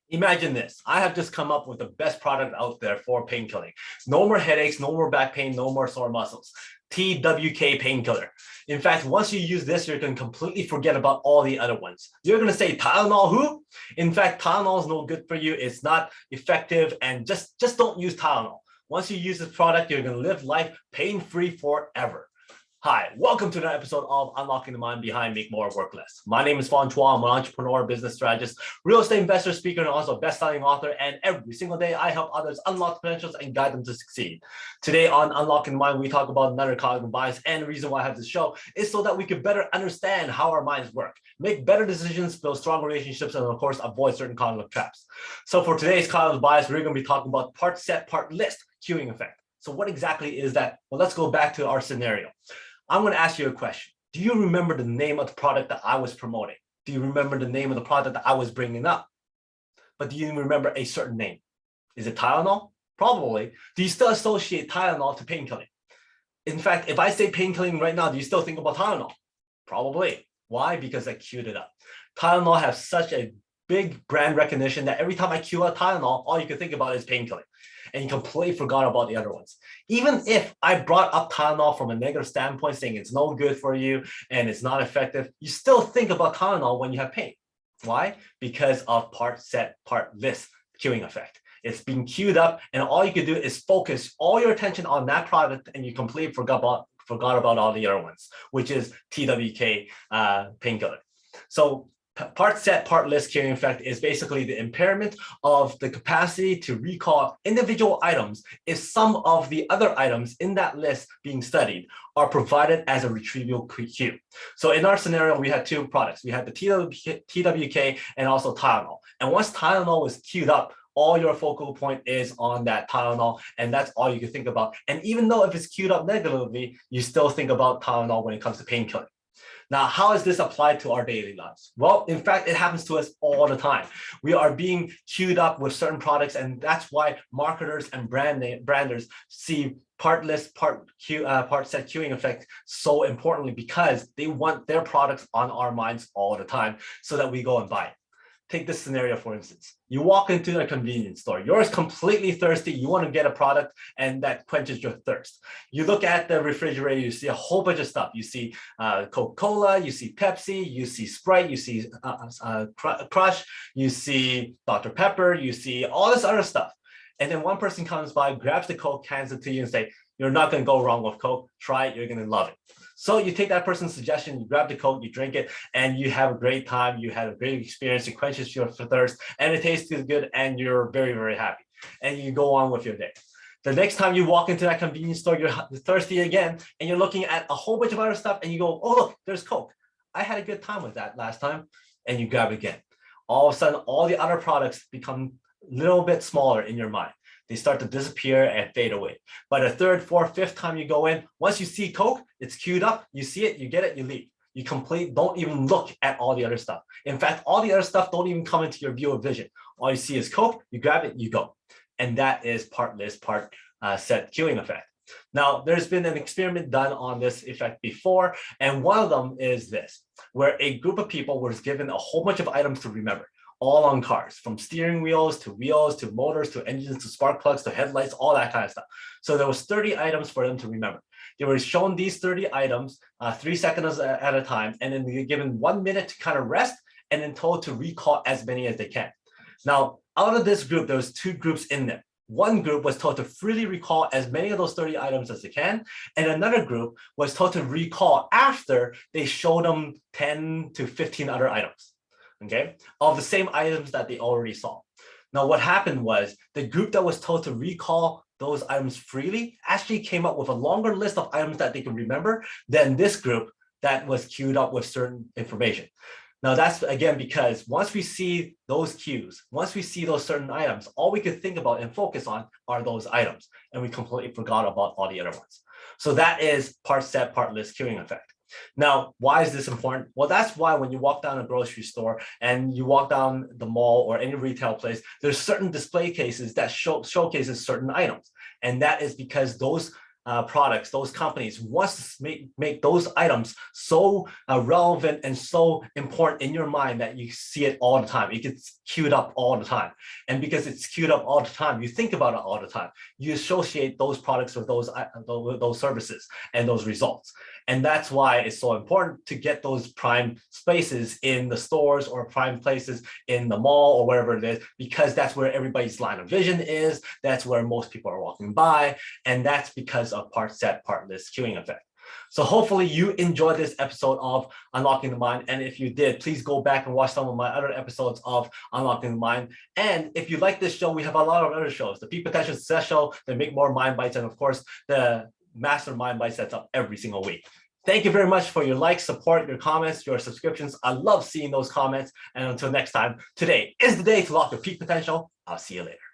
Imagine this. I have just come up with the best product out there for painkilling. No more headaches, no more back pain, no more sore muscles. TWK painkiller. In fact, once you use this, you're going to completely forget about all the other ones. You're going to say Tylenol who? In fact, Tylenol is no good for you. It's not effective, and just don't use Tylenol. Once you use this product, you're going to live life pain-free forever. Hi, welcome to another episode of Unlocking the Mind Behind Make More Work Less. My name is Fong. I'm an entrepreneur, business strategist, real estate investor, speaker, and also a best-selling author. And every single day, I help others unlock potentials and guide them to succeed. Today on Unlocking the Mind, we talk about another cognitive bias. And the reason why I have this show is so that we can better understand how our minds work, make better decisions, build strong relationships, and of course, avoid certain cognitive traps. So for today's cognitive bias, we're going to be talking about part set, part list cueing effect. So what exactly is that? Well, let's go back to our scenario. I'm going to ask you a question. Do you remember the name of the product that I was promoting? Do you remember the name of the product that I was bringing up? But do you remember a certain name? Is it Tylenol? Probably. Do you still associate Tylenol to painkilling? In fact, if I say painkilling right now, do you still think about Tylenol? Probably. Why? Because I queued it up. Tylenol has such a big brand recognition that every time I queue out Tylenol, all you can think about is painkilling. And you completely forgot about the other ones. Even if I brought up Tylenol from a negative standpoint, saying it's no good for you and it's not effective, you still think about Tylenol when you have pain. Why? Because of part set, part list queuing effect. It's being queued up, and all you can do is focus all your attention on that product, and you completely forgot about all the other ones, which is TWK painkiller. So part set, part list cueing effect is basically the impairment of the capacity to recall individual items if some of the other items in that list being studied are provided as a retrieval cue. So in our scenario, we had two products. We had the TWK and also Tylenol. And once Tylenol was queued up, all your focal point is on that Tylenol, and that's all you can think about. And even though if it's queued up negatively, you still think about Tylenol when it comes to painkilling. Now, how is this applied to our daily lives? Well, in fact, it happens to us all the time. We are being queued up with certain products, and that's why marketers and branders see part list, part set queuing effect so importantly, because they want their products on our minds all the time so that we go and buy it. Take this scenario, for instance. You walk into a convenience store. You're completely thirsty. You want to get a product, and that quenches your thirst. You look at the refrigerator. You see a whole bunch of stuff. You see Coca-Cola. You see Pepsi. You see Sprite. You see Crush. You see Dr. Pepper. You see all this other stuff. And then one person comes by, grabs the Coke, hands it to you, and say, "You're not going to go wrong with Coke. Try it. You're going to love it." So you take that person's suggestion, you grab the Coke, you drink it, and you have a great time. You had a great experience. It quenches your thirst, and it tastes good, and you're very, very happy. And you go on with your day. The next time you walk into that convenience store, you're thirsty again, and you're looking at a whole bunch of other stuff, and you go, "Oh, look, there's Coke. I had a good time with that last time." And you grab it again. All of a sudden, all the other products become a little bit smaller in your mind. They start to disappear and fade away. By the third, fourth, fifth time you go in, once you see Coke, it's queued up, you see it, you get it, you leave. You don't even look at all the other stuff. In fact, all the other stuff don't even come into your view of vision. All you see is Coke, you grab it, you go. And that is part list, part set queuing effect. Now, there's been an experiment done on this effect before, and one of them is this, where a group of people was given a whole bunch of items to remember, all on cars, from steering wheels to motors to engines to spark plugs to headlights, all that kind of stuff. So there was 30 items for them to remember. They were shown these 30 items 3 seconds at a time, and then they're given 1 minute to kind of rest, and then told to recall as many as they can. Now, out of this group, there was two groups in there. One group was told to freely recall as many of those 30 items as they can, and another group was told to recall after they showed them 10 to 15 other items. Okay, of the same items that they already saw. Now, what happened was the group that was told to recall those items freely actually came up with a longer list of items that they can remember than this group that was queued up with certain information. Now, that's again because once we see those cues, once we see those certain items, all we could think about and focus on are those items, and we completely forgot about all the other ones. So that is part set, part list queuing effect. Now, why is this important? Well, that's why when you walk down a grocery store and you walk down the mall or any retail place, there's certain display cases that showcases certain items. And that is because those products, those companies wants to make those items so relevant and so important in your mind that you see it all the time. It gets queued up all the time. And because it's queued up all the time, you think about it all the time. You associate those products with those services and those results. And that's why it's so important to get those prime spaces in the stores or prime places in the mall or wherever it is, because that's where everybody's line of vision is. That's where most people are walking by. And that's because of part set, part list queuing effect. So hopefully you enjoyed this episode of Unlocking the Mind. And if you did, please go back and watch some of my other episodes of Unlocking the Mind. And if you like this show, we have a lot of other shows, the Peak Potential Success Show, the Make More Mind Bites, and of course, the Mastermind Bites that's up every single week. Thank you very much for your likes, support, your comments, your subscriptions. I love seeing those comments. And until next time, today is the day to lock your peak potential. I'll see you later.